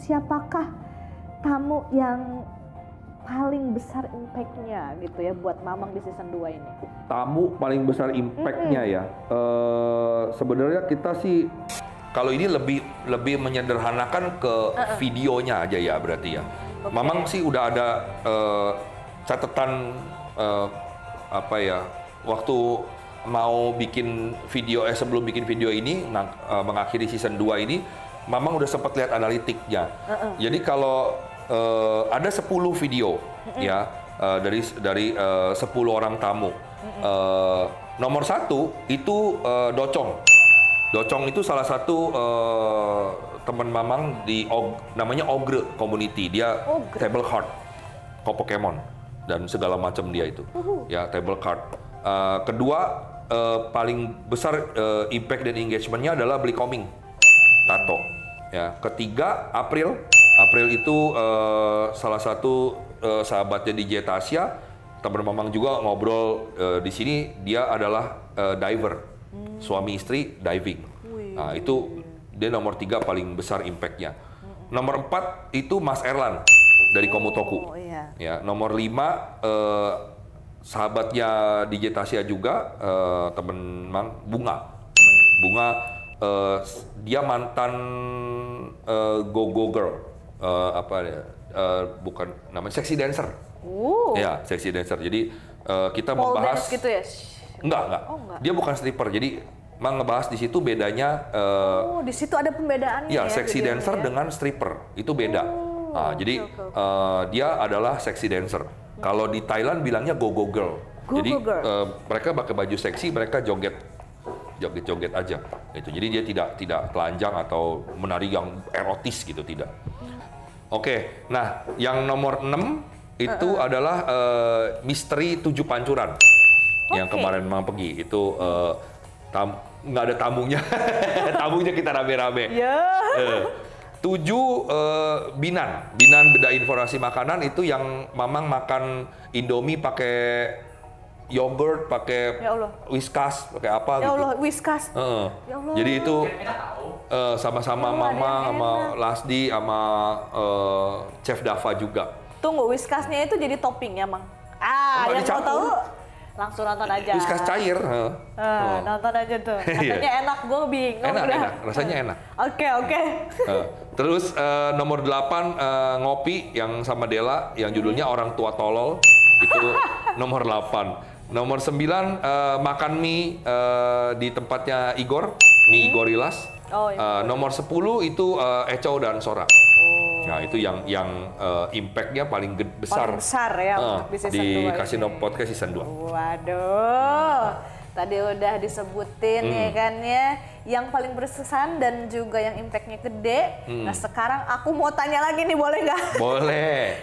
siapakah tamu yang paling besar impact-nya gitu ya buat Mamang di season 2 ini? Tamu paling besar impact-nya ya, sebenarnya kita sih kalau ini lebih menyederhanakan ke videonya aja ya berarti ya. Okay. Mamang sih udah ada catatan apa ya, waktu mau bikin video sebelum bikin video ini mengakhiri season 2 ini, Mamang udah sempat lihat analitiknya. Jadi kalau ada 10 video ya dari 10 orang tamu. Nomor 1 itu Docong. Docong itu salah satu teman Mamang di namanya Ogre Community. Dia table card, Pokemon dan segala macam dia itu. Ya, table card. Kedua paling besar impact dan engagementnya adalah Beli Koming, tato. Ya, ketiga April. April itu salah satu sahabatnya di Jetasia, teman Mamang juga ngobrol di sini. Dia adalah diver, suami istri diving. Nah, itu dia nomor 3 paling besar impact-nya. Nomor 4 itu Mas Erlan dari Komutoku. Ya, nomor 5 sahabatnya di Jetasia juga, teman Mang Bunga. Bunga dia mantan go-go girl. Bukan namanya sexy dancer. Ya, sexy dancer. Jadi kita pole membahas dance gitu ya? Enggak. Dia bukan stripper. Jadi Mang ngebahas di situ bedanya. Di situ ada pembedaannya ya. Sexy dancer dengan stripper itu beda. Jadi dia adalah sexy dancer. Kalau di Thailand bilangnya go-go girl. Jadi mereka pakai baju seksi, mereka joget aja. Gitu. Jadi dia tidak telanjang atau menari yang erotis gitu, tidak. Oke, nah yang nomor 6 itu adalah Misteri 7 Pancuran. Yang kemarin Mang pergi itu nggak ada tamunya. Tamunya kita rame-rame. 7 Binan beda informasi makanan, itu yang Mamang makan Indomie pakai yogurt, pakai Whiskas, pakai apa gitu. Ya Allah, Whiskas. Ya Allah. Jadi itu sama-sama Mama, sama Lasdi, sama Chef Dava juga. Tunggu, Whiskasnya itu jadi topping ya, Mang? Yang mau tahu langsung nonton aja. Whiskas cair. Nonton aja tuh. Katanya enak, gue bingung. Enak, rasanya enak. Oke. Terus nomor 8 Ngopi yang sama Dela, yang judulnya Orang Tua Tolol. Itu nomor 8. Nomor 9 makan mie di tempatnya Igor, mie Igorilas. Nomor 10 itu Eco dan Sora. Nah, itu yang impact-nya paling besar. Paling besar ya untuk di season 2 di Casino Podcast season 2. Waduh. Tadi udah disebutin ya kan ya, yang paling berkesan dan juga yang impact-nya gede. Nah, sekarang aku mau tanya lagi nih, boleh nggak? Boleh.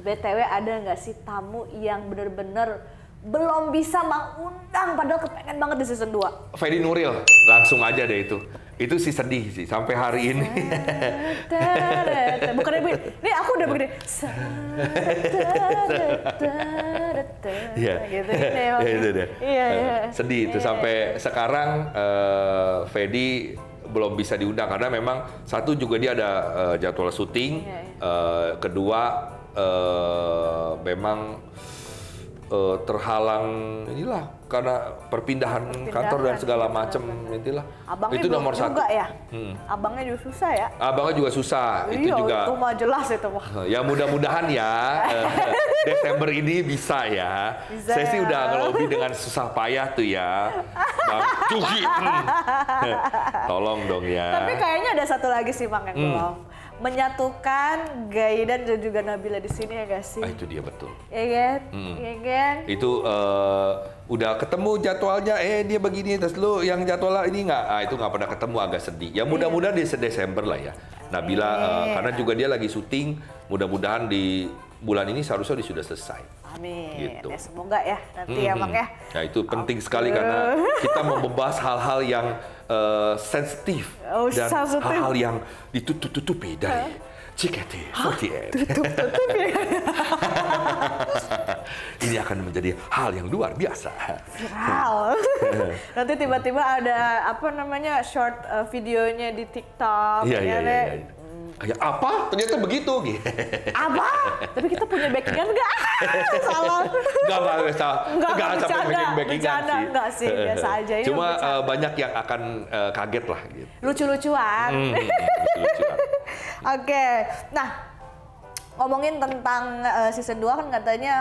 BTW ada nggak sih tamu yang bener-bener belum bisa Mang undang padahal kepengen banget di season 2? Fedi Nuril, langsung aja deh itu. Itu sih sedih sih sampai hari ini. Bukan ini aku udah begini. Iya. Gitu ya, itu deh. Iya. Sedih itu sampai sekarang Fedi belum bisa diundang karena memang satu juga dia ada jadwal syuting, kedua memang terhalang inilah karena perpindahan kantor dan segala macam itulah. Abangnya itu nomor juga 1 ya. Abangnya juga susah ya. Abangnya juga susah. Itu juga. Itu mah jelas itu mah. Ya mudah-mudahan ya Desember ini bisa ya. Saya sih udah ngelobi dengan susah payah tuh ya. Bang Cuki. Tolong dong ya. Tapi kayaknya ada satu lagi sih Mang yang belum. Menyatukan Gaidan dan juga Nabila di sini ya gak sih? Itu dia betul. Iya kan? Iya kan? Itu udah ketemu jadwalnya, dia begini, terus lu yang jadwalnya ini nggak, itu nggak pernah ketemu, agak sedih. Ya mudah-mudahan di Desember lah ya. Nabila, karena juga dia lagi syuting, mudah-mudahan di bulan ini seharusnya sudah selesai. Amin. Gitu. Ya, semoga ya nanti ya Mang ya. Ya itu penting sekali karena kita mau membahas hal-hal yang sensitif dan hal-hal yang ditutup-tutupi dari JKT48. Tutup-tutup ya. Ini akan menjadi hal yang luar biasa. Viral. Nanti tiba-tiba ada apa namanya short videonya di TikTok. Iya. Ya apa? Ternyata begitu. Apa? Tapi kita punya backingan nggak? Salah. Enggak sampai backingan sih. Enggak sih, biasa aja. Ini Cuma banyak yang akan kaget lah gitu. Lucu-lucuan. Lucu-lucuan. Oke. Nah, ngomongin tentang season 2 kan katanya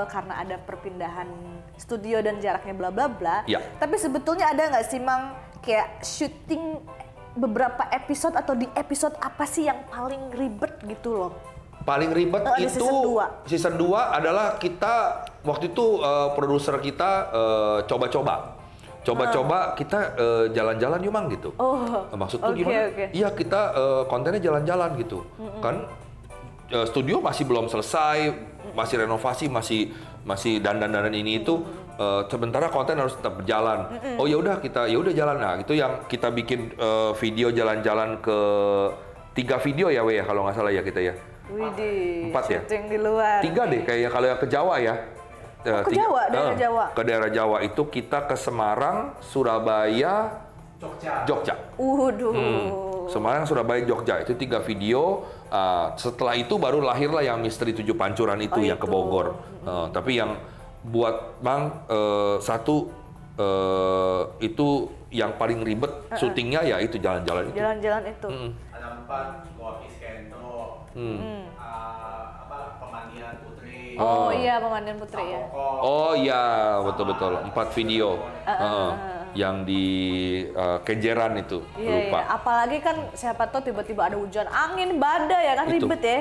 karena ada perpindahan studio dan jaraknya bla bla bla. Ya. Tapi sebetulnya ada nggak sih Mang kayak syuting beberapa episode atau di episode apa sih yang paling ribet gitu loh? Paling ribet itu season 2 adalah kita waktu itu produser kita coba-coba kita jalan-jalan yuk Mang gitu. Maksudku gimana? Iya kita kontennya jalan-jalan gitu. Kan studio masih belum selesai, masih renovasi, masih dandan-dandan ini itu. Sementara konten harus tetap berjalan. Oh ya udah jalan. Nah itu yang kita bikin video jalan-jalan ke 3 video ya We ya kalau nggak salah ya kita ya. Widih, 4 ya? syuting di luar. 3 deh kayaknya kalau yang ke Jawa ya. Ke Jawa, daerah Jawa. Ke daerah Jawa itu kita ke Semarang, Surabaya, Jogja. Semarang, Surabaya, Jogja itu 3 video. Setelah itu baru lahirlah yang Misteri 7 Pancuran itu yang ke Bogor. Tapi yang buat Mang satu itu yang paling ribet syutingnya ya itu jalan-jalan itu. Jalan-jalan itu. Ada 4 Gois Kendro, pemandian putri. Oh iya pemandian putri ya. Oh iya betul 4 video. Yang di Kenjeran itu lupa. Iya. Apalagi kan siapa tahu tiba-tiba ada hujan angin badai ya kan ribet ya.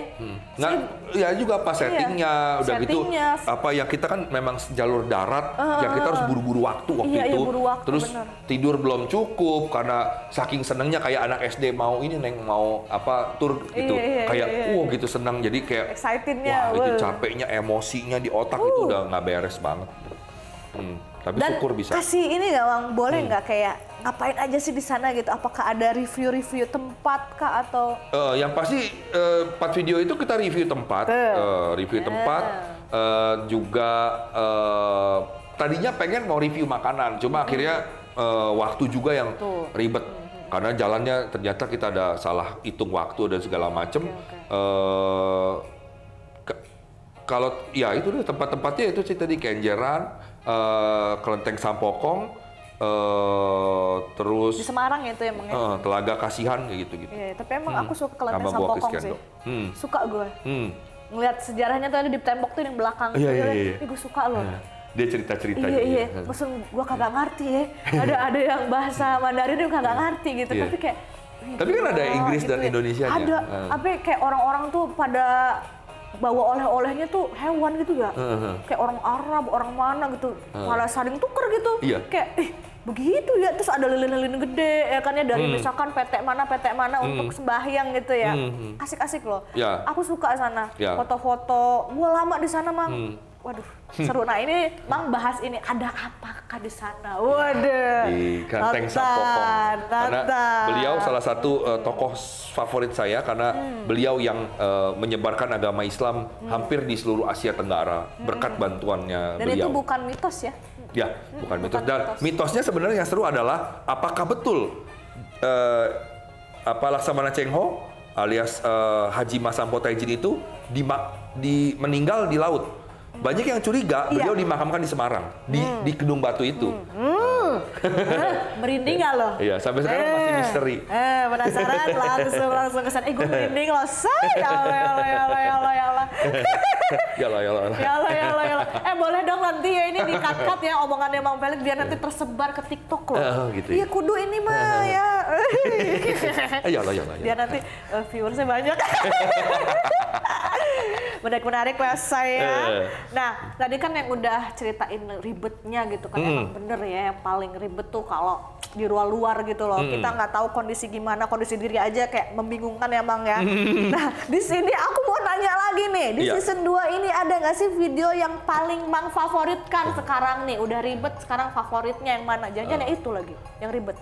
Nah, ya juga pas settingnya udah settingnya. gitu apa ya kita kan memang jalur darat yang kita harus buru-buru waktu waktu itu. Buru waktu, terus bener. tidur belum cukup karena saking senangnya kayak anak SD mau ini Neng mau apa tur gitu. Kayak gitu senang jadi kayak excitednya. Wah, itu capeknya emosinya di otak itu udah nggak beres banget. Tapi Dan syukur bisa. kasih ini nggak Bang, boleh nggak kayak ngapain aja sih di sana gitu? Apakah ada review-review tempat kah atau? Yang pasti 4 video itu kita review tempat, juga tadinya pengen mau review makanan, cuma akhirnya waktu juga yang ribet karena jalannya ternyata kita ada salah hitung waktu dan segala macem. Kalau ya itu deh tempat-tempatnya itu sih tadi Kenjeran, Kelenteng Sampokong, terus Di Semarang itu emang ya? Telaga Kasihan kayak gitu-gitu. Iya, tapi emang aku suka Kelenteng Sama gua Sampokong Kiskendo. sih. Suka gue. Ngeliat sejarahnya tuh ada di tembok tuh yang belakang. Iya. Ih, gue suka loh. Dia cerita-cerita. Iya. Maksud gue kagak ngerti ya. Ada yang bahasa Mandarin yang kagak ngerti gitu. Iya. Tapi kayak. Tapi kan ada Inggris dan Indonesianya. Ada. Tapi kayak orang-orang tuh pada bawa oleh-olehnya tuh hewan gitu ya. Kayak orang Arab, orang mana gitu. Malah saling tuker gitu. Iya. Kayak begitu ya. Terus ada lilin-lilin gede ya kan ya dari misalkan PT mana untuk sembahyang gitu ya. Asik-asik loh. Ya. Aku suka sana. Ya. Foto-foto. Gua lama di sana, Mang. Waduh, seru. Nah ini Mang bahas ini ada apakah di sana? Waduh. Di Kelenteng Sampokong. Karena beliau salah satu tokoh favorit saya karena beliau yang menyebarkan agama Islam hampir di seluruh Asia Tenggara berkat bantuannya Dan beliau. itu bukan mitos ya? Ya, bukan mitos. Dan mitosnya sebenarnya yang seru adalah apakah betul Laksamana Cheng Ho alias Haji Masampo Taijin itu meninggal di laut. Banyak yang curiga beliau dimakamkan di Semarang di Gedung Batu itu. Merinding nggak lo? Iya, sampai sekarang masih misteri. Penasaran langsung kesan. Gue merinding loh, ya Allah. Ya Allah. Boleh dong nanti ya ini di-cut ya omongannya Mang Pelik biar nanti tersebar ke TikTok loh. Gitu Iya kudu ini mah ya. Ya Allah. Biar nanti viewersnya banyak. Menarik lah saya. Nah, tadi kan yang udah ceritain ribetnya gitu kan emang bener ya yang paling ribet tuh kalau di luar gitu loh. Kita nggak tahu kondisi gimana, kondisi diri aja kayak membingungkan ya Mang ya. Nah, di sini aku mau nanya lagi nih. Di season 2 ini ada nggak sih video yang paling Mang favoritkan sekarang nih? Udah ribet, sekarang favoritnya yang mana? Jangan-jangan itu lagi yang ribet.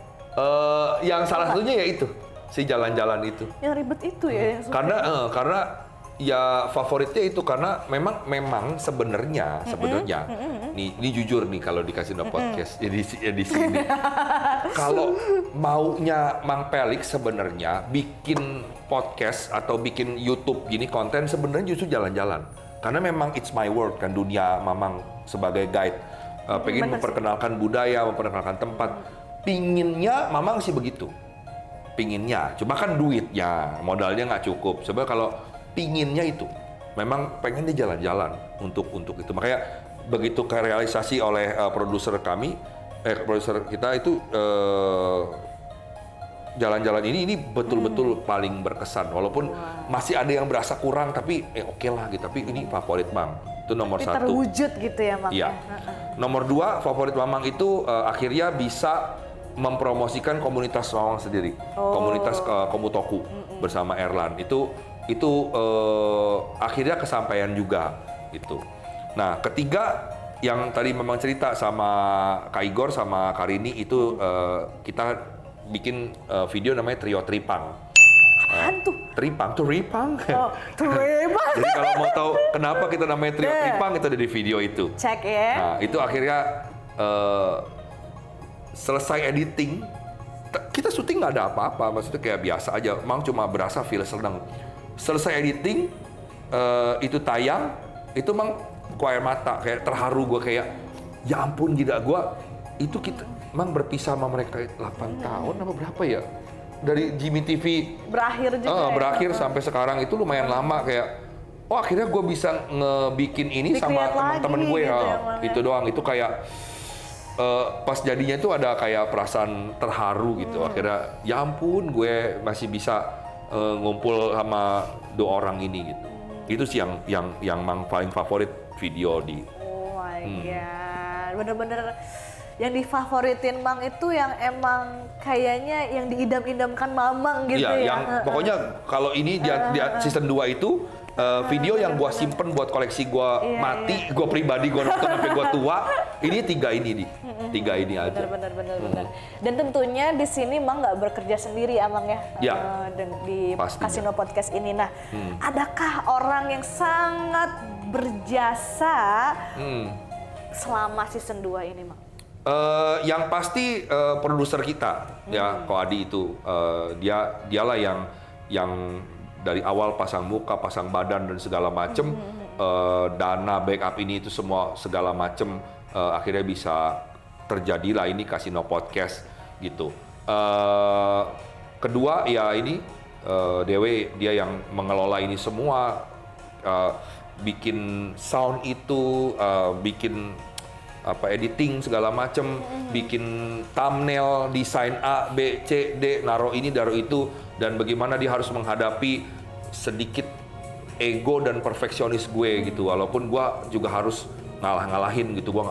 Yang salah satunya ya itu si jalan-jalan itu. Yang ribet itu ya. Yang karena Ya favoritnya itu karena memang sebenarnya ini jujur nih kalau dikasih no podcast di sini kalau maunya Mang Pelik sebenarnya bikin podcast atau bikin YouTube gini konten sebenarnya justru jalan-jalan karena memang it's my world kan dunia Mamang sebagai guide pengen memperkenalkan budaya, memperkenalkan tempat, pinginnya Mamang sih begitu, pinginnya cuma kan duitnya modalnya nggak cukup sebenarnya kalau pinginnya itu, memang pengen dia jalan-jalan untuk itu. Makanya begitu kerealisasi oleh produser kita itu jalan-jalan ini betul-betul paling berkesan. Walaupun masih ada yang berasa kurang, tapi oke lah gitu. Tapi ini favorit Mang, itu nomor tapi 1. terwujud gitu ya Mang. Iya. Nomor 2 favorit Mamang itu akhirnya bisa mempromosikan komunitas Mamang sendiri, komunitas Komutoku bersama Erlan itu akhirnya kesampaian juga gitu. Nah, ketiga yang tadi memang cerita sama Kak Igor sama Karini itu kita bikin video namanya Trio Tripang. Apaan tuh? Tripang. Oh, Tripang. Jadi kalau mau tahu kenapa kita namanya Trio Tripang itu ada di video itu. Cek ya. Nah, itu akhirnya selesai editing, kita syuting nggak ada apa-apa, maksudnya kayak biasa aja. Mang cuma berasa feel seneng. Selesai editing, itu tayang, itu Mang air mata, kayak terharu gue kayak, ya ampun gila gue, itu kita, Mang berpisah sama mereka 8 tahun apa berapa ya? Dari Jimmy TV berakhir juga berakhir sampai sekarang itu lumayan lama kayak, oh akhirnya gue bisa ngebikin ini sama teman-teman gue gitu ya, itu doang, itu kayak pas jadinya itu ada kayak perasaan terharu gitu, akhirnya ya ampun gue masih bisa ngumpul sama 2 orang ini gitu. Itu sih yang Mang paling favorit video di. Oh my god, bener-bener yang difavoritin Mang itu yang emang kayaknya yang diidam-idamkan Mamang gitu ya. ya. Yang pokoknya kalau ini di season 2 itu video yang gua simpen buat koleksi gua mati, gua pribadi gua nonton sampai gua tua. Ini 3 ini aja. Benar. Dan tentunya di sini Mang nggak bekerja sendiri ya Mang ya. Di pastinya. Kasino Podcast ini. Nah, adakah orang yang sangat berjasa selama season 2 ini Mang? Yang pasti produser kita ya, Ko Adi itu dialah yang dari awal pasang muka, pasang badan dan segala macem, dana backup ini itu semua segala macem akhirnya bisa terjadilah ini Kasino Podcast gitu. Kedua ya ini Dewe, dia yang mengelola ini semua, bikin sound itu, bikin editing segala macem, bikin thumbnail, desain A, B, C, D, naruh ini, naruh itu, dan bagaimana dia harus menghadapi sedikit ego dan perfeksionis gue gitu, walaupun gue juga harus ngalahin gitu, gue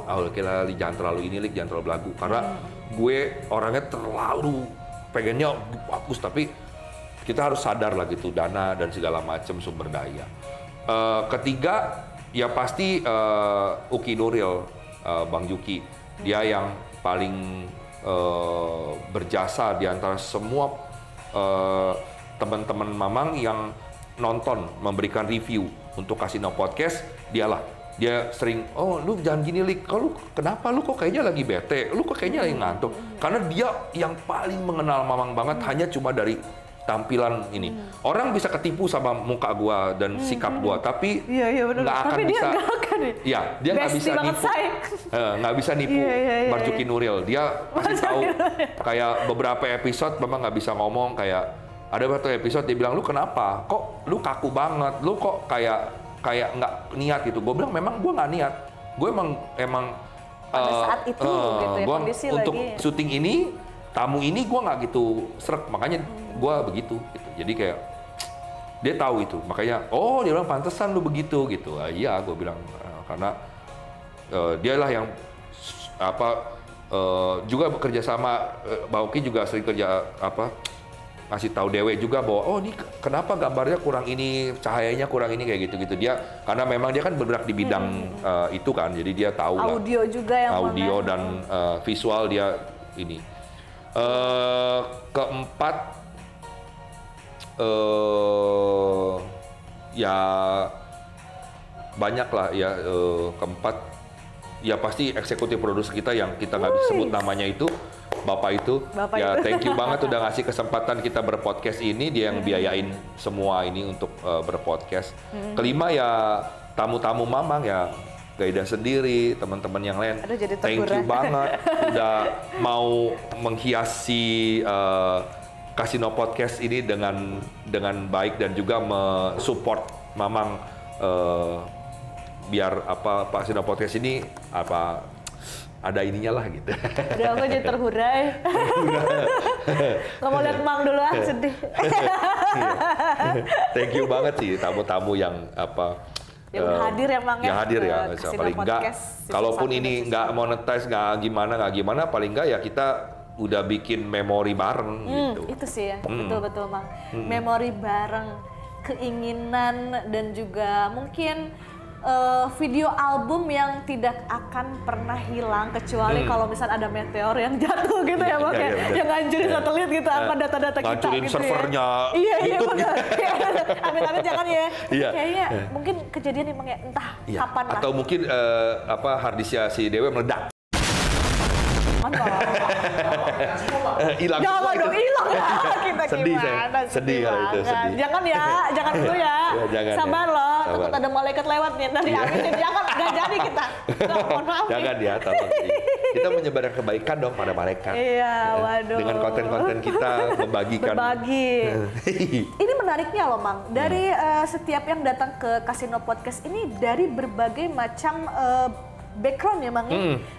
jangan terlalu ini, jangan terlalu belagu, karena gue orangnya terlalu pengennya bagus, tapi kita harus sadar lah gitu, dana dan segala macem sumber daya. Ketiga ya pasti Uki Nuril, Bang Juki, dia yang paling berjasa di antara semua teman-teman Mamang yang nonton, memberikan review untuk Kasino Podcast. Dia sering, oh lu jangan gini Lik, lu kenapa lu kok kayaknya lagi bete, lu kok kayaknya lagi ngantuk, karena dia yang paling mengenal Mamang banget hanya cuma dari tampilan ini. Orang bisa ketipu sama muka gua dan sikap gua, tapi nggak akan bisa. Iya, dia nggak bisa nipu. Nggak bisa nipu Marjuki Nuril. Dia pasti tahu. Kayak beberapa episode memang nggak bisa ngomong, kayak ada satu episode dia bilang, lu kenapa? Kok lu kaku banget? Lu kok kayak nggak niat gitu? Gue bilang memang gue nggak niat. Gue emang pada saat itu gitu ya, kondisi untuk lagi. syuting ini, tamu ini gue nggak gitu srek, makanya gue begitu gitu. Jadi kayak dia tahu itu, makanya dia bilang pantesan lu begitu gitu. Iya, gue bilang karena dialah yang juga bekerja sama Bauki, juga sering kerja kasih tahu Dewe juga bahwa ini kenapa gambarnya kurang ini, cahayanya kurang ini, kayak gitu-gitu. Dia karena memang dia kan bergerak di bidang itu kan, jadi dia tahu audio lah. Juga yang audio dan visual dia ini. Keempat ya banyak lah ya. Keempat, ya pasti eksekutif produser kita yang kita nggak bisa sebut namanya itu, Bapak itu. Thank you banget udah ngasih kesempatan kita berpodcast ini, dia yang biayain semua ini untuk berpodcast. Kelima ya tamu-tamu Mamang ya, Gaida sendiri, teman-teman yang lain. Aduh, jadi thank you banget udah mau menghiasi Kasino Podcast ini dengan baik dan juga mensupport Mamang biar Pak Kasino Podcast ini ada ininya lah gitu. Udah aku jadi terhurai. Nggak mau lihat Mang dulu sedih. Thank you banget sih tamu-tamu yang yang hadir ya Mang yang hadir ya. Paling enggak, kalaupun ini nggak monetize nggak gimana, paling enggak ya kita udah bikin memori bareng gitu. Itu sih ya, betul Mang. Memori bareng, keinginan dan juga mungkin video album yang tidak akan pernah hilang kecuali kalau misal ada meteor yang jatuh gitu ya Bang, yang ngancurin satelit gitu, apa data-data kita ngancurin gitu servernya ya. Iya benar. Amin jangan ya. Iya. Kayaknya mungkin kejadian emang ya entah kapan lah. Atau mungkin harddisknya si Dewe meledak. Hilang jangan dong, hilang ya kita sedih, gimana? Sedih kalau itu, sedih. Jangan ya, jangan dulu ya. Jangan, sabar loh, takut ada malaikat lewat nih dari amin. Jangan, nggak jadi kita. Mohon maaf. Jangan ya, tolong. Kita menyebarkan kebaikan dong pada malaikat. Iya, waduh. Dengan konten-konten kita membagikan. Berbagi. Ini menariknya loh Mang, dari setiap yang datang ke Kasino Podcast ini dari berbagai macam background ya Mang,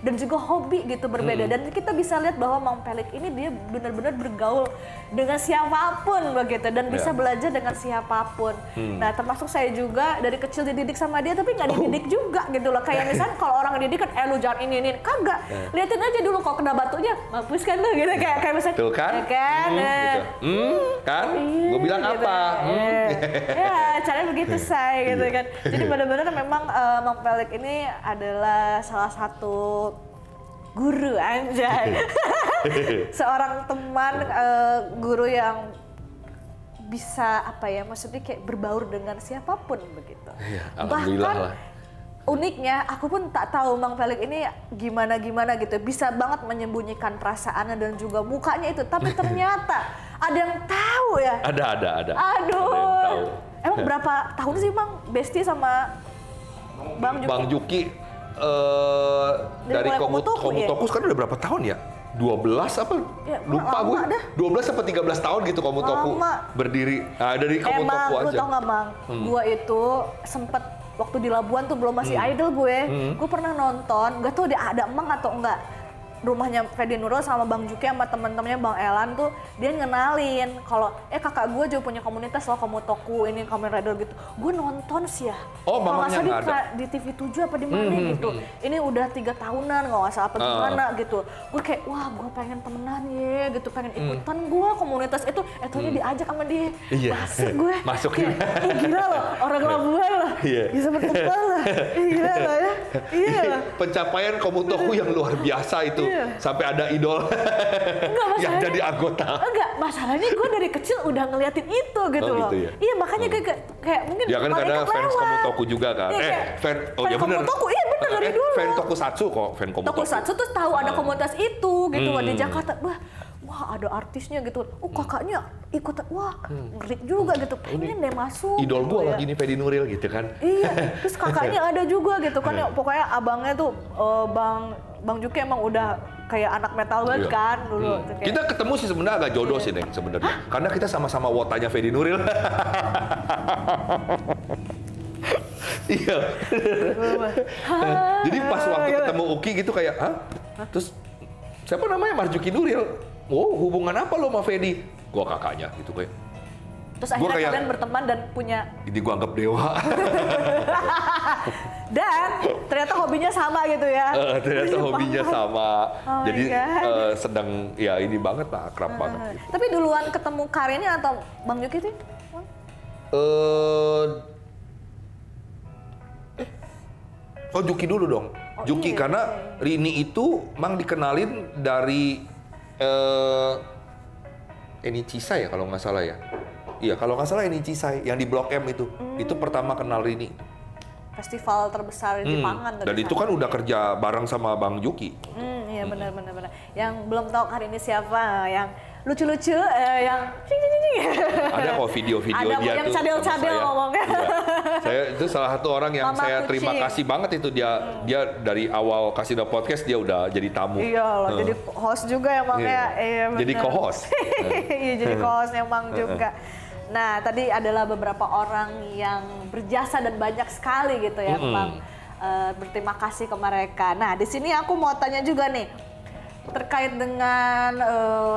dan juga hobi gitu berbeda, dan kita bisa lihat bahwa Mang Pelik ini dia benar-benar bergaul dengan siapapun begitu dan bisa belajar dengan siapapun. Nah termasuk saya juga dari kecil dididik sama dia tapi nggak dididik juga gitu loh, kayak misalnya kalau orang didik kan lu jangan ini kagak, liatin aja dulu kalau kena batunya mampus kan lu gitu, kayak misalnya tuh kan, ya kan, kan, gue bilang gitu, apa? Ya caranya begitu saya gitu kan. Jadi benar-benar memang Mang Pelik ini adalah salah satu guru anjay. Seorang teman guru yang bisa maksudnya kayak berbaur dengan siapapun begitu. Ya, alhamdulillah bahkan lah. Uniknya aku pun tak tahu Mang Pelik ini gimana gitu, bisa banget menyembunyikan perasaannya dan juga mukanya itu, tapi ternyata ada yang tahu ya. Ada. Aduh. Ada yang tahu. Emang berapa tahun sih Mang bestie sama Bang Juki? Dari Komutoku kan udah berapa tahun ya? 12 apa? Ya, lupa gue. 12 apa 13 tahun gitu Komutoku berdiri. Nah, dari Komutoku aja. Emang, lu tau gak Mang? Gue itu sempet waktu di Labuan tuh belum masih idol gue. Gue pernah nonton, gak tau ada Mang atau enggak. Rumahnya Fedi Nurul sama Bang Juki sama temen-temennya Bang Elan tuh dia ngenalin kalau kakak gue juga punya komunitas loh Komutoku ini, Kamen Rider gitu. Gue nonton sih ya. Oh, mamanya nggak ada di TV 7 apa di mana gitu. Ini udah 3 tahunan nggak usah apa gimana gitu. Gue kayak wah gue pengen temenan ya gitu, pengen ikutan gue komunitas itu. Etonya diajak sama dia. Masuk gue. Masuk kayak, gila loh, orang Labuan loh. Bisa berteman lah. Gila loh ya. Iya loh. Pencapaian Komutoku yang luar biasa itu. Sampai ada idol yang jadi anggota. Enggak, masalahnya gue dari kecil udah ngeliatin itu gitu loh. Gitu ya? Iya makanya kayak mungkin ya kan ada fans Komutoku juga kan. Fan ya bener. Komutoku, iya bener dari dulu. Fan Tokusatsu kok, fan Komutoku. Tokusatsu tuh tahu ada komunitas itu gitu di Jakarta. Wah ada artisnya gitu. Kakaknya ikut, wah ngeri juga gitu. Pengen deh masuk. Idol gitu gue lagi nih Fedi Nuril gitu kan. Iya, terus kakaknya ada juga gitu kan. Pokoknya abangnya tuh Bang Juki emang udah kayak anak metal banget kan dulu. Kayak... Kita ketemu sih sebenarnya agak jodoh sih Neng sebenarnya. Karena kita sama-sama wotanya Fedi Nuril. Iya. Jadi pas waktu ketemu Uki gitu kayak, terus siapa namanya Marjuki Nuril? Oh hubungan apa lo sama Fedi? Gua kakaknya gitu kayak. Terus akhirnya kalian berteman dan punya... Ini gua anggap dewa. Dan ternyata hobinya sama gitu ya. Ternyata hobinya sama. Jadi sedang ya ini banget lah, akrab banget. Gitu. Tapi duluan ketemu Karennya atau Bang Juki sih? Oh Juki dulu dong. Juki karena Rini itu Mang dikenalin dari Eni Cisa ya kalau nggak salah ya. Iya, kalau nggak salah ini Cisai yang di Blok M itu pertama kenal Rini. Festival terbesar di Pangan. Dan itu kan udah kerja bareng sama Bang Juki. Iya benar. Yang belum tahu hari ini siapa, yang lucu-lucu, yang Ada kok video-video ada dia yang tuh. cadel-cadel ngomongnya. Iya. Saya itu salah satu orang yang Mama saya kucing. terima kasih banget itu dia dari awal Kasino Podcast dia udah jadi tamu. Iya loh, jadi host juga ya Bang ya. Iya, Jadi benar. co-host. Iya jadi co-hostnya Bang juga. Nah tadi adalah beberapa orang yang berjasa dan banyak sekali gitu ya Bang. Berterima kasih ke mereka. Nah di sini aku mau tanya juga nih terkait dengan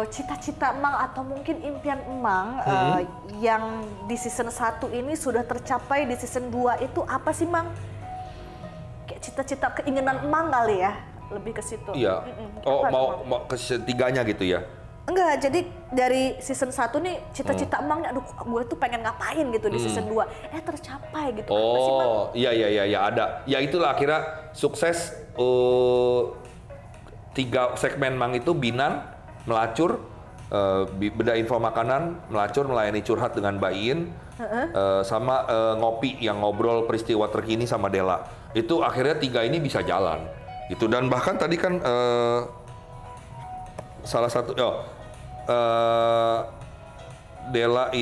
cita-cita Emang atau mungkin impian Emang yang di season 1 ini sudah tercapai di season 2 itu apa sih Mang? Kayak cita-cita keinginan Emang kali ya, lebih ke situ. Iya. Oh mau ke season 3-nya gitu ya? Enggak, jadi dari season 1 nih cita-cita Emang nih, aduh gue tuh pengen ngapain gitu di season 2. Tercapai gitu. Apa sih Mang? Oh, iya ada. Ya itulah akhirnya sukses 3 segmen Mang itu Binan, Melacur, beda info makanan, Melacur melayani curhat dengan Mbak Iin, sama ngopi yang ngobrol peristiwa terkini sama Dela. Itu akhirnya 3 ini bisa jalan. Gitu. Dan bahkan tadi kan salah satu Dela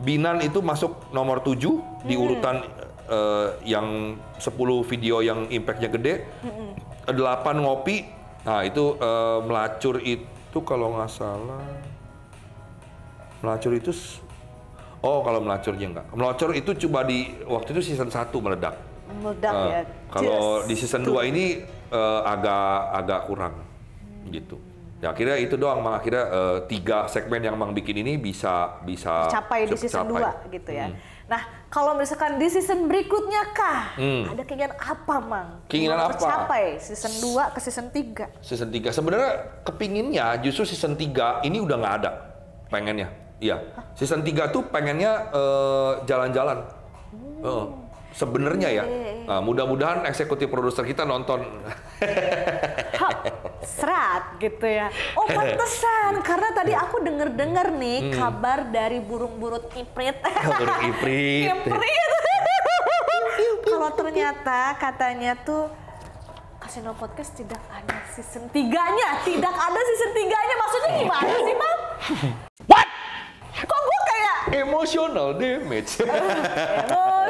Binan itu masuk nomor 7 di urutan yang 10 video yang impact-nya gede. 8 ngopi. Nah, itu Melacur itu kalau nggak salah Melacur itu kalau Melacurnya enggak. Melacur itu coba di waktu itu season 1 meledak. Meledak ya. Kalau di season 2 ini agak kurang gitu. Ya akhirnya itu doang, Mang. Akhirnya 3 segmen yang Mang bikin ini bisa capai di season 2 gitu ya. Nah, kalau misalkan di season berikutnya kah? Ada keinginan apa, Mang? Keinginan apa? Capai season 2 ke season 3. Season 3 sebenarnya kepinginnya justru season 3 ini udah nggak ada pengennya. Iya. Season 3 tuh pengennya jalan-jalan. Sebenarnya ya. Mudah-mudahan eksekutif produser kita nonton. Serat gitu ya. Oh pantesan, karena tadi aku denger nih kabar dari burung-burung iprit. Burung iprit. Kalau ternyata katanya tuh Kasino Podcast tidak ada season 3-nya. Tidak ada season 3-nya, maksudnya gimana sih Bang? What? Kok gue kayak Emotional damage.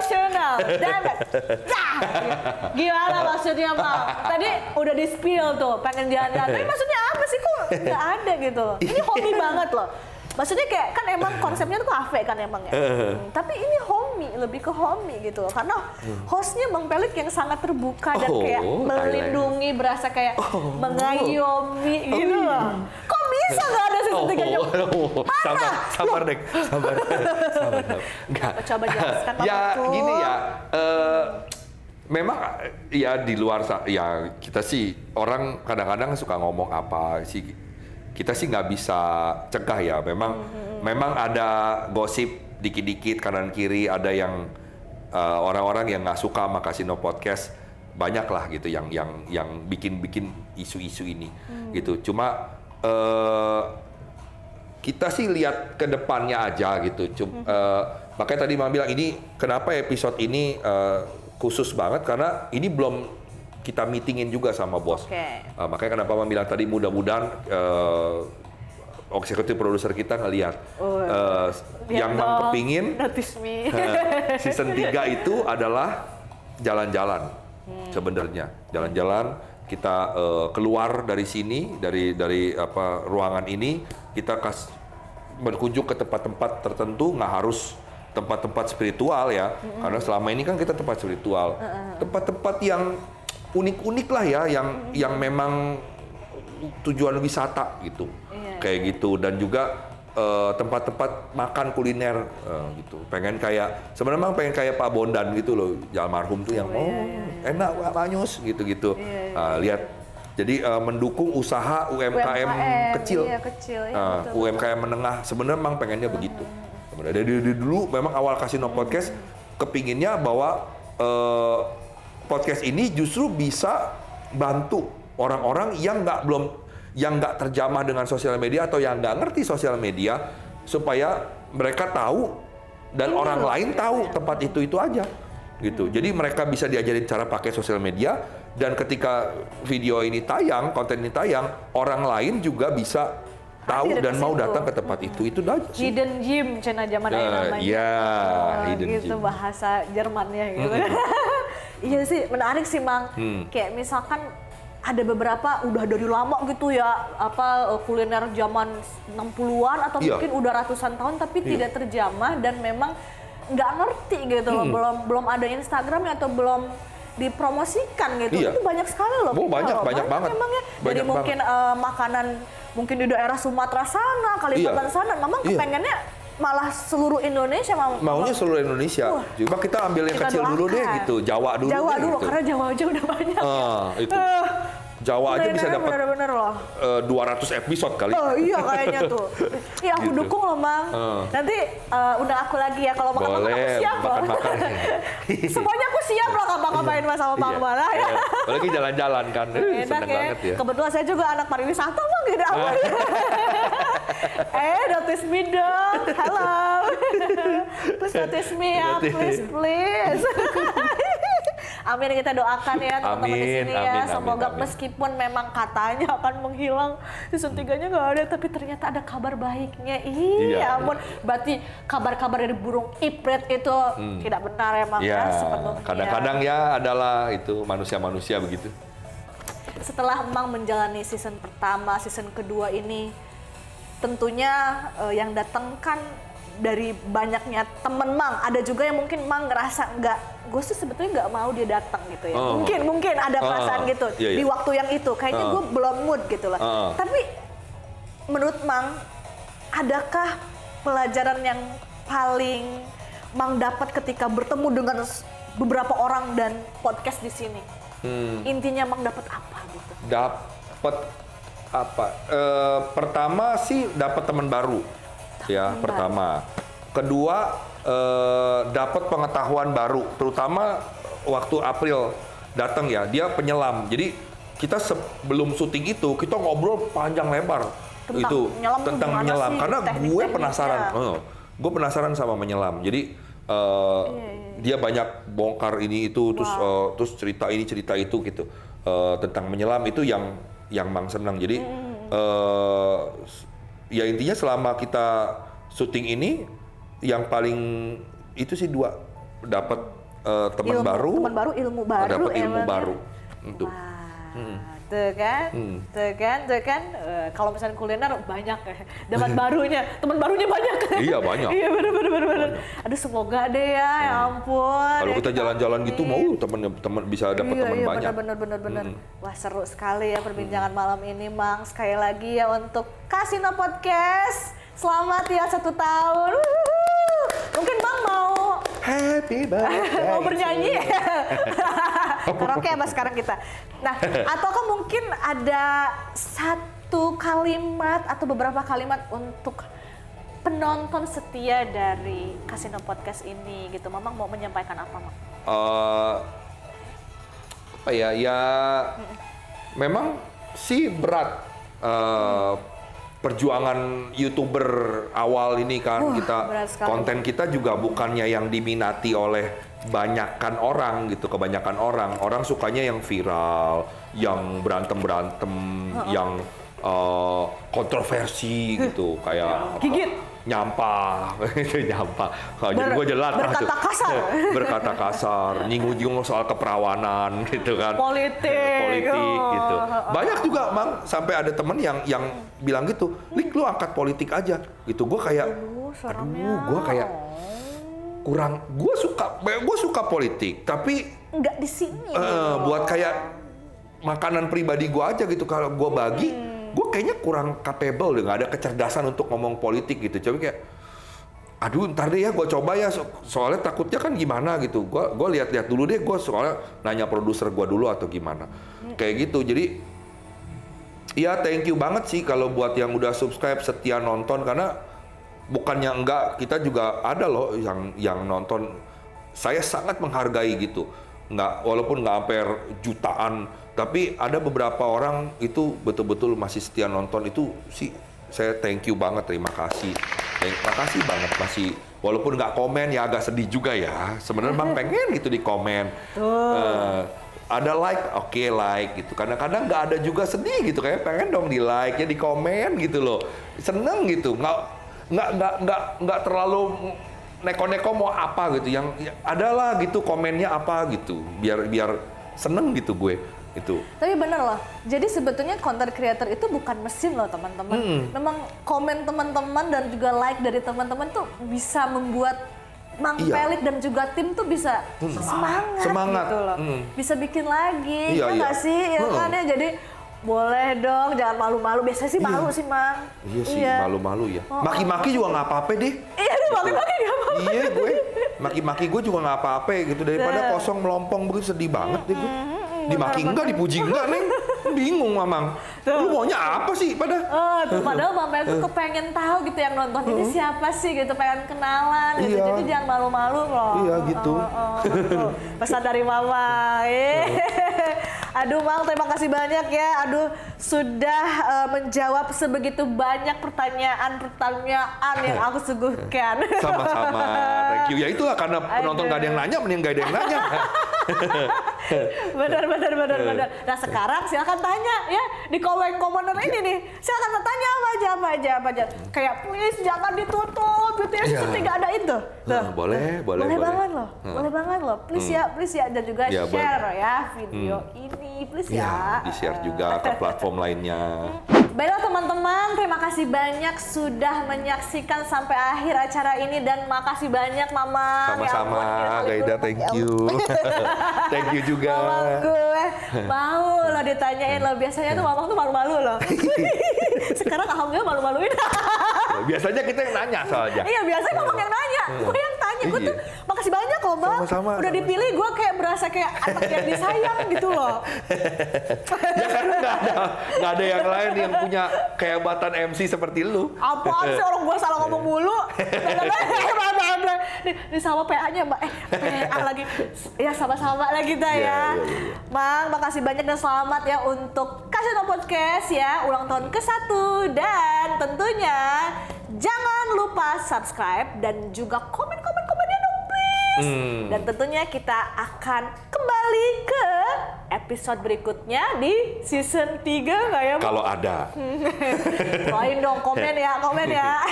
emotional damage. Nah, gimana maksudnya Bang? Tadi udah di spill tuh, pengen jalan-jalan. Tapi maksudnya apa sih kok nggak ada gitu? Ini hobi banget loh. Maksudnya kayak kan emang konsepnya tuh kafe kan emang ya. Tapi ini homey, lebih ke homey gitu loh. Karena hostnya Bang Pelik yang sangat terbuka dan kayak melindungi, berasa kayak mengayomi gitu loh. Kok bisa nggak ada season 3-nya? Sabar deh, sabar. Enggak. Coba jelaskan Pak Ya Betul. gini ya, memang ya di luar ya kita sih orang kadang-kadang suka ngomong apa sih. Kita sih nggak bisa cegah ya. Memang ada gosip dikit-dikit kanan kiri, ada yang orang-orang yang nggak suka sama Kasino Podcast, banyak lah gitu yang bikin isu-isu ini gitu. Cuma kita sih lihat ke depannya aja gitu. Makanya tadi Mang bilang ini kenapa episode ini khusus banget karena ini belum kita meetingin juga sama bos. Makanya kenapa Mang bilang tadi mudah-mudahan eksekutif produser kita ngelihat yang Mang kepingin season 3 itu adalah jalan-jalan sebenarnya. Jalan-jalan kita keluar dari sini dari ruangan ini kita berkunjung ke tempat-tempat tertentu, nggak harus tempat-tempat spiritual ya. Karena selama ini kan kita tempat spiritual. Tempat-tempat yang unik-unik lah ya, yang memang tujuan wisata gitu, kayak gitu. Dan juga tempat-tempat makan kuliner gitu. Sebenarnya pengen kayak Pak Bondan gitu loh, almarhum tuh yang enak Manyus gitu-gitu. Lihat, jadi mendukung usaha UMKM kecil, UMKM menengah. Sebenarnya memang pengennya begitu. Dari dulu memang awal Kasino Podcast kepinginnya bahwa podcast ini justru bisa bantu orang-orang yang nggak terjamah dengan sosial media atau yang nggak ngerti sosial media supaya mereka tahu dan orang lain tahu tempat itu aja gitu. Jadi mereka bisa diajarin cara pakai sosial media, dan ketika video ini tayang, konten ini tayang, orang lain juga bisa tahu dan mau datang ke tempat itu aja sih. Hidden gym cina zaman namanya. Iya, hidden gitu gym. bahasa Jermannya gitu. Iya sih, menarik sih Mang. Kayak misalkan ada beberapa udah dari lama gitu ya, kuliner zaman 60-an atau mungkin udah ratusan tahun tapi tidak terjamah dan memang nggak ngerti gitu loh, belum ada Instagramnya atau belum dipromosikan gitu. Itu banyak sekali loh. Banyak banget. Memang ya. Jadi mungkin makanan mungkin di daerah Sumatera sana, Kalimantan sana, memang kepengennya malah seluruh Indonesia maunya seluruh Indonesia. Coba kita ambil yang kecil dulu deh gitu, Jawa dulu gitu. Gitu. Karena Jawa aja udah banyak. Itu. Jawa aja bisa dapat bener-bener loh. 200 episode kali. Oh iya kayaknya tuh. Iya aku dukung loh Mang. Nanti undang aku lagi ya, kalau makan aku siap loh. Semuanya aku siap loh kapan-kapain Mas sama Mang Bala ya. Apalagi jalan-jalan kan. Enak banget ya. Kebetulan saya juga anak pariwisata Bang gitu. Notice me dong. Halo. Please notice me ya, please. Amin, kita doakan ya teman-teman di sini ya. Semoga meskipun memang katanya akan menghilang season 3-nya nggak ada, tapi ternyata ada kabar baiknya. Iya, ampun. Berarti kabar-kabar dari burung iprit itu tidak benar emang ya sepenuhnya. Kadang-kadang ya adalah itu manusia-manusia begitu. Setelah Mang menjalani season pertama, season kedua ini, tentunya yang datang kan dari banyaknya temen Mang, ada juga yang mungkin Mang ngerasa gue sih sebetulnya nggak mau dia datang gitu ya. Mungkin ada perasaan gitu di waktu yang itu, kayaknya gue belum mood gitu lah. Tapi menurut Mang, adakah pelajaran yang paling Mang dapat ketika bertemu dengan beberapa orang dan podcast di sini? Intinya Mang dapat apa gitu? Dapat apa? Pertama sih dapat teman baru. Ya, pertama. Kedua, dapat pengetahuan baru, terutama waktu April datang ya, dia penyelam. Jadi kita sebelum syuting itu kita ngobrol panjang lebar tentang menyelam karena gue penasaran. Gue penasaran sama menyelam. Jadi dia banyak bongkar ini itu, terus cerita ini cerita itu gitu tentang menyelam itu yang Mang senang. Jadi ya intinya selama kita syuting ini yang paling itu sih dua, dapat teman baru, ilmu baru, dapat ilmu baru. Itu. Tuh kan. Kalau misalnya kuliner banyak dapat barunya, teman barunya banyak. Iya banyak. Iya benar. Aduh semoga deh ya ampun. Kalau kita jalan-jalan gitu mau teman bisa dapat teman banyak. Benar. Wah seru sekali ya perbincangan malam ini Mang. Sekali lagi ya untuk Kasino Podcast. Selamat ya 1 tahun. Mungkin Bang mau happy birthday. mau bernyanyi. Karaoke apa sekarang kita? Nah, ataukah mungkin ada satu kalimat atau beberapa kalimat untuk penonton setia dari Kasino Podcast ini gitu. Mamang mau menyampaikan apa, Mang? Apa ya? Ya memang sih berat perjuangan YouTuber awal ini kan. Konten kita juga bukannya yang diminati oleh kebanyakan orang. Orang sukanya yang viral, yang berantem yang kontroversi gitu, kayak gigit, nyampah. Jadi gue jelas berkata kasar, nyinggung soal keperawanan gitu kan, politik gitu. Banyak juga Mang, sampai ada temen yang bilang gitu, Lik lu angkat politik aja gitu. Gue kayak gue kayak kurang, gue suka politik tapi nggak di sini. Buat kayak makanan pribadi gue aja gitu, kalau gue bagi gue kayaknya kurang capable, nggak ada kecerdasan untuk ngomong politik gitu. Coba kayak, aduh ntar deh ya gue coba ya, soalnya takutnya kan gimana gitu. Gue lihat-lihat dulu deh, gue soalnya nanya produser gue dulu atau gimana. Kayak gitu. Jadi ya thank you banget sih kalau buat yang udah subscribe, setia nonton, karena bukannya enggak, kita juga ada loh yang nonton. Saya sangat menghargai gitu. Walaupun nggak sampai jutaan, tapi ada beberapa orang itu betul-betul masih setia nonton. Itu sih saya thank you banget, terima kasih. Makasih banget masih, walaupun nggak komen ya agak sedih juga ya. Sebenarnya Bang pengen gitu di komen. Ada like, oke like gitu. Kadang-kadang nggak ada juga sedih gitu, kayak pengen dong di like ya, di komen gitu loh. Seneng gitu, nggak terlalu neko-neko mau apa gitu. Yang adalah gitu komennya apa gitu, biar seneng gitu gue. Itu. Tapi bener loh, jadi sebetulnya content creator itu bukan mesin loh teman-teman. Memang komen teman-teman dan juga like dari teman-teman tuh bisa membuat Mang Pelik dan juga tim tuh bisa semangat gitu loh. Bisa bikin lagi, ya nggak sih? Ya kan ya, jadi boleh dong, jangan malu-malu. Biasanya sih malu sih, Mang. Iya sih, malu-malu ya. Maki-maki juga nggak apa-apa deh. Iya, maki-maki nggak apa-apa. Iya, gue maki-maki gue juga nggak apa-apa gitu, daripada kosong melompong begitu, sedih banget deh gue. Dimaki enggak, dipuji enggak, Neng. Bingung, Mamang. Lu maunya apa sih Padahal Bang Pelik tuh kepengen tahu gitu yang nonton ini siapa sih gitu, pengen kenalan gitu. Jadi jangan malu-malu loh. Iya gitu. Pesan dari Mama. Aduh Mang, terima kasih banyak ya. Aduh, sudah menjawab sebegitu banyak pertanyaan yang aku suguhkan. Sama-sama. Thank you. Ya itulah, karena penonton gak ada yang nanya, mending gak ada yang nanya. Benar. Nah sekarang silakan tanya ya di komen ini nih. Silakan tanya apa aja. Kayak please jangan ditutup gitu ya, seperti nggak ada itu. Boleh banget loh. Please ya, dan juga share ya video ini, please ya. Di share juga ke platform lainnya. Baiklah teman-teman, terima kasih banyak sudah menyaksikan sampai akhir acara ini, dan makasih banyak Mama. Sama-sama, Gaida, thank you. Thank you juga. Mama gue mau lo ditanyain lo, biasanya tuh Mama tuh malu-malu loh. Sekarang alhamdulillah malu-maluin. Biasanya kita yang nanya soalnya. Iya, biasanya Mama yang nanya, gue yang tanya. Gue tuh makasih banyak loh Bang. Sama-sama. Udah dipilih, gue kayak berasa kayak anak yang disayang gitu loh. Ya karena nggak ada yang lain yang punya kehebatan MC seperti lu. Apaan sih, orang gue salah ngomong mulu. Ini sama PA-nya Mbak. PA lagi. Ya sama-sama lah kita ya. Mang, makasih banyak dan selamat ya untuk Casino Podcast ya, ulang tahun ke-1. Dan tentunya jangan lupa subscribe dan juga komen-komennya dong please. Dan tentunya kita akan kembali ke episode berikutnya di season 3 nggak ya? Kalau ada. Doain dong, komen ya.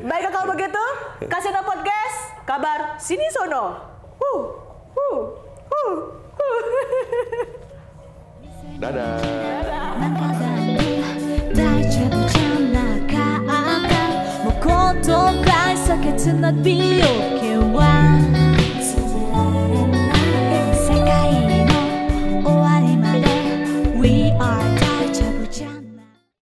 Baiklah kalau begitu, Casino Podcast, kabar sini sono. Dadah. Not be okay.